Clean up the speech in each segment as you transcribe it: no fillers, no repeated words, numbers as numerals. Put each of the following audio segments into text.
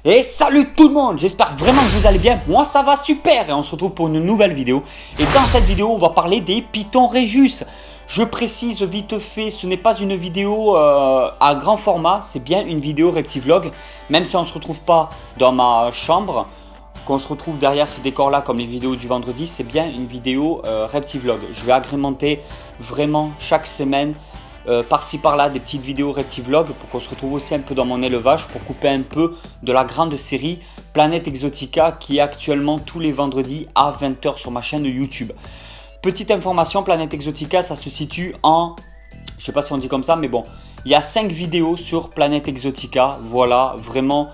Et salut tout le monde, j'espère vraiment que vous allez bien, moi ça va super et on se retrouve pour une nouvelle vidéo. Et dans cette vidéo on va parler des Python Regius. Je précise vite fait, ce n'est pas une vidéo à grand format, c'est bien une vidéo Reptivlog. Même si on ne se retrouve pas dans ma chambre, qu'on se retrouve derrière ce décor là comme les vidéos du vendredi, c'est bien une vidéo Reptivlog. Je vais agrémenter vraiment chaque semaine par-ci par-là des petites vidéos Reptivlog pour qu'on se retrouve aussi un peu dans mon élevage, pour couper un peu de la grande série Planète Exotica qui est actuellement tous les vendredis à 20 h sur ma chaîne YouTube. Petite information, Planète Exotica ça se situe en, je sais pas si on dit comme ça mais bon, il y a 5 vidéos sur Planète Exotica, voilà, vraiment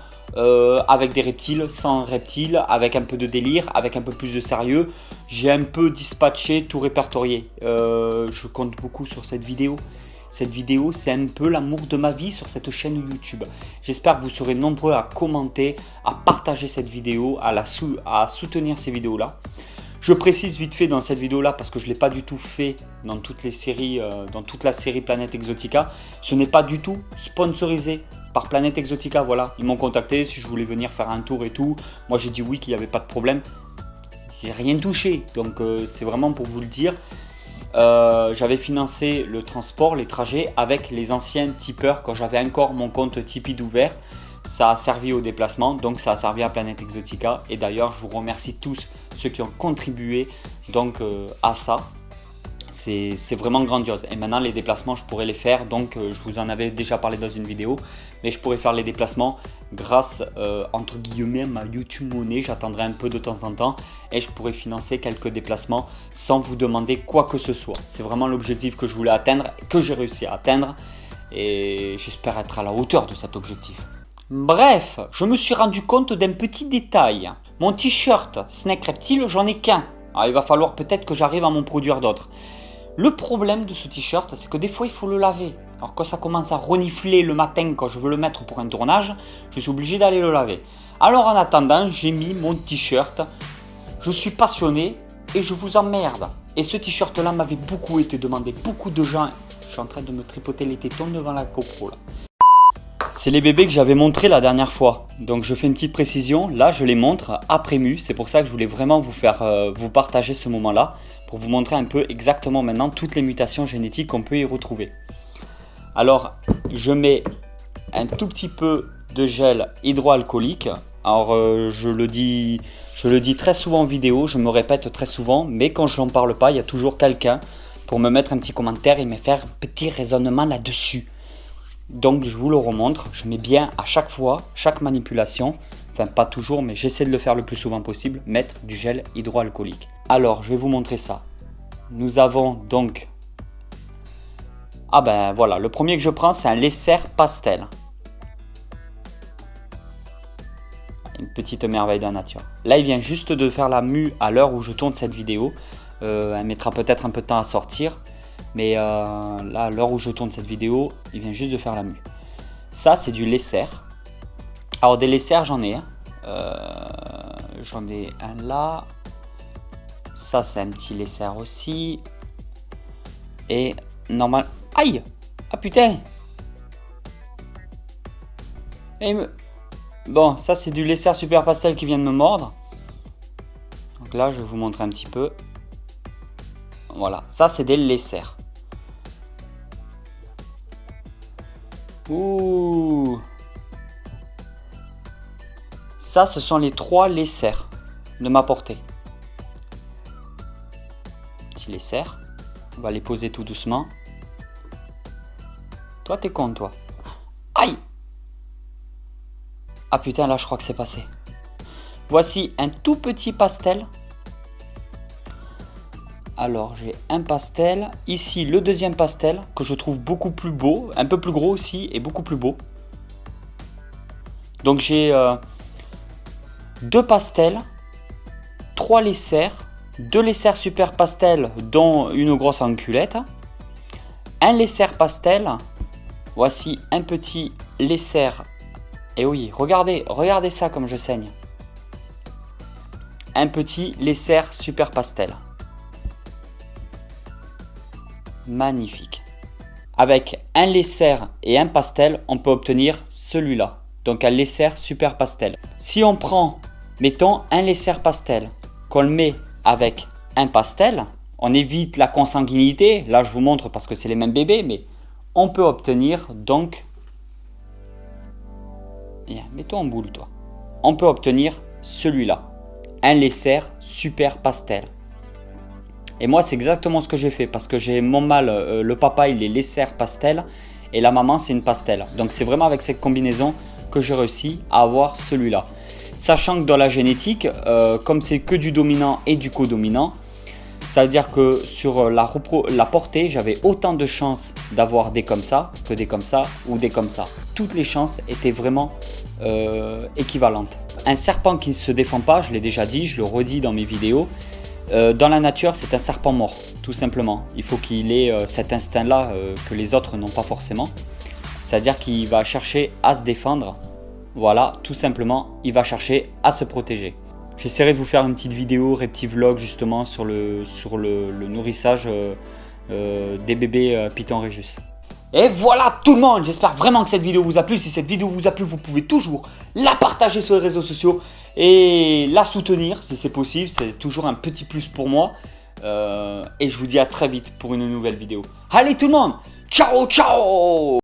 avec des reptiles, sans reptiles, avec un peu de délire, avec un peu plus de sérieux. J'ai un peu dispatché, tout répertorié, je compte beaucoup sur cette vidéo. Cette vidéo, c'est un peu l'amour de ma vie sur cette chaîne YouTube. J'espère que vous serez nombreux à commenter, à partager cette vidéo, à soutenir ces vidéos-là. Je précise vite fait dans cette vidéo-là, parce que je ne l'ai pas du tout fait dans toutes les séries, dans toute la série Planète Exotica. Ce n'est pas du tout sponsorisé par Planète Exotica, voilà. Ils m'ont contacté si je voulais venir faire un tour et tout. Moi, j'ai dit oui, qu'il n'y avait pas de problème. J'ai rien touché, donc c'est vraiment pour vous le dire. J'avais financé le transport, les trajets avec les anciens tipeurs quand j'avais encore mon compte Tipeee d'ouvert. Ça a servi au déplacement, donc ça a servi à Planète Exotica. Et d'ailleurs, je vous remercie tous ceux qui ont contribué donc, à ça. C'est vraiment grandiose. Et maintenant, les déplacements, je pourrais les faire. Donc, je vous en avais déjà parlé dans une vidéo. Mais je pourrais faire les déplacements grâce, entre guillemets, à ma YouTube monnaie. J'attendrai un peu de temps en temps. Et je pourrais financer quelques déplacements sans vous demander quoi que ce soit. C'est vraiment l'objectif que je voulais atteindre, que j'ai réussi à atteindre. Et j'espère être à la hauteur de cet objectif. Bref, je me suis rendu compte d'un petit détail. Mon t-shirt Snake Reptile, j'en ai qu'un. Alors, il va falloir peut-être que j'arrive à m'en produire d'autres. Le problème de ce t-shirt, c'est que des fois il faut le laver. Alors quand ça commence à renifler le matin quand je veux le mettre pour un tournage, je suis obligé d'aller le laver. Alors en attendant, j'ai mis mon t-shirt. Je suis passionné et je vous emmerde. Et ce t-shirt là m'avait beaucoup été demandé. Beaucoup de gens. Je suis en train de me tripoter les tétons devant la GoPro là. C'est les bébés que j'avais montrés la dernière fois. Donc je fais une petite précision. Là je les montre après mu. C'est pour ça que je voulais vraiment vous partager ce moment là. Pour vous montrer un peu exactement maintenant toutes les mutations génétiques qu'on peut y retrouver. Alors, je mets un tout petit peu de gel hydroalcoolique. Alors, je le dis très souvent en vidéo, je me répète très souvent, mais quand je n'en parle pas, il y a toujours quelqu'un pour me mettre un petit commentaire et me faire un petit raisonnement là-dessus. Donc, je vous le remontre. Je mets bien à chaque fois, chaque manipulation, enfin pas toujours, mais j'essaie de le faire le plus souvent possible, mettre du gel hydroalcoolique. Alors, je vais vous montrer ça. Nous avons donc... Ah ben voilà, le premier que je prends, c'est un Lesser Pastel. Une petite merveille de la nature. Là, il vient juste de faire la mue à l'heure où je tourne cette vidéo. Elle mettra peut-être un peu de temps à sortir. Mais là, à l'heure où je tourne cette vidéo, il vient juste de faire la mue. Ça, c'est du Lesser. Alors, des Lesser, j'en ai un. J'en ai un là. Ça, c'est un petit Lesser aussi. Et normal... Aïe! Ah putain! Bon, ça, c'est du Lesser Super Pastel qui vient de me mordre. Donc là, je vais vous montrer un petit peu. Voilà, ça, c'est des Lesser. Ouh! Ça, ce sont les 3 Lesser de ma portée. Les serres, on va les poser tout doucement. Toi t'es con toi. Aïe. Ah putain, là je crois que c'est passé. Voici un tout petit pastel. Alors j'ai un pastel, ici le deuxième pastel que je trouve beaucoup plus beau, un peu plus gros aussi et beaucoup plus beau. Donc j'ai 2 pastels, 3 Lesser, 2 Lesser Super Pastel dont une grosse enculette, un Lesser Pastel, voici un petit Lesser, et oui, regardez ça comme je saigne, un petit Lesser Super Pastel, magnifique. Avec un Lesser et un pastel, on peut obtenir celui-là. donc un laisser super pastel. Si on prend, mettons, un laisser pastel, qu'on le met avec un pastel, on évite la consanguinité. Là, je vous montre parce que c'est les mêmes bébés, mais on peut obtenir donc... Mets-toi en boule, toi. On peut obtenir celui-là, un laisser super pastel. Et moi, c'est exactement ce que j'ai fait parce que j'ai mon mâle, le papa, il est laisser pastel et la maman, c'est une pastel. Donc, c'est vraiment avec cette combinaison que j'ai réussi à avoir celui-là. Sachant que dans la génétique, comme c'est que du dominant et du codominant, ça veut dire que sur la portée, j'avais autant de chances d'avoir des comme ça que des comme ça ou des comme ça. Toutes les chances étaient vraiment équivalentes. Un serpent qui ne se défend pas, je l'ai déjà dit, je le redis dans mes vidéos, dans la nature, c'est un serpent mort, tout simplement. Il faut qu'il ait cet instinct-là que les autres n'ont pas forcément. C'est-à-dire qu'il va chercher à se défendre. Voilà, tout simplement, il va chercher à se protéger. J'essaierai de vous faire une petite vidéo, petit vlog justement sur le nourrissage des bébés Python Régis. Et voilà tout le monde, j'espère vraiment que cette vidéo vous a plu. Si cette vidéo vous a plu, vous pouvez toujours la partager sur les réseaux sociaux et la soutenir si c'est possible. C'est toujours un petit plus pour moi. Et je vous dis à très vite pour une nouvelle vidéo. Allez tout le monde, ciao ciao!